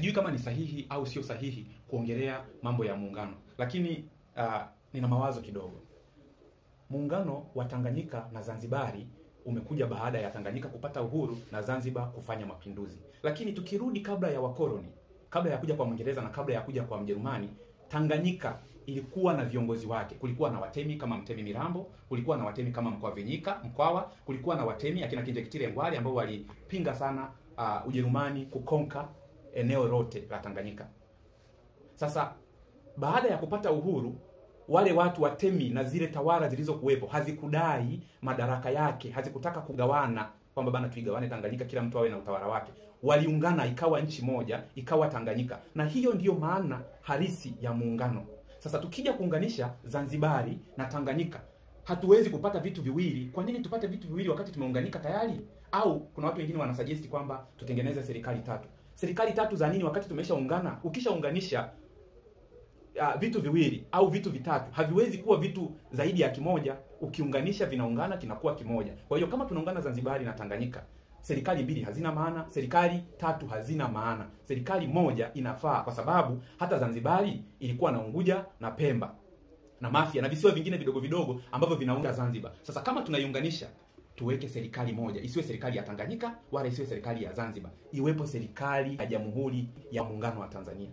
Sijui kama ni sahihi au sio sahihi kuongelea mambo ya muungano, lakini nina mawazo kidogo. Muungano wa Tanganyika na Zanzibari umekuja baada ya Tanganyika kupata uhuru na Zanzibar kufanya mapinduzi. Lakini tukirudi kabla ya wakoloni, kabla ya kuja kwa Mwingereza na kabla ya kuja kwa Mjerumani, Tanganyika ilikuwa na viongozi wake. Kulikuwa na watemi kama Mtemi Mirambo, kulikuwa na watemi kama Mkwawa, kulikuwa na watemi akina Kinjekitile Ngwale ambao walipinga sana Ujerumani kukonka eneo lote la Tanganyika. Sasa baada ya kupata uhuru, wale watu watemi na zile tawala zilizokuwepo hazikudai madaraka yake, hazikutaka kugawana kwamba bana tuigawane Tanganyika kila mtu awe na utawala wake. Waliungana ikawa nchi moja, ikawa Tanganyika. Na hiyo ndiyo maana halisi ya muungano. Sasa tukija kuunganisha Zanzibari na Tanganyika, hatuwezi kupata vitu viwili. Kwa nini tupate vitu viwili wakati tumeunganika tayari? Au kuna watu wengine wanasuggest kwamba tutengeneze serikali tatu. Serikali tatu za nini wakati tumeshaungana? Ukishaunganisha vitu viwili au vitu vitatu, haviwezi kuwa vitu zaidi ya kimoja. Ukiunganisha vinaungana kinakuwa kimoja. Kwa hiyo kama tunaungana Zanzibari na Tanganyika, serikali mbili hazina maana, serikali tatu hazina maana. Serikali moja inafaa, kwa sababu hata Zanzibari ilikuwa na Unguja na Pemba na Mafia na visiwa vingine vidogo vidogo ambavyo vinaunga Zanzibar. Sasa kama tunaiunganisha, tuweke serikali moja, isiwe serikali ya Tanganyika wala isiwe serikali ya Zanzibar, iwepo serikali ya Jamhuri ya Muungano wa Tanzania.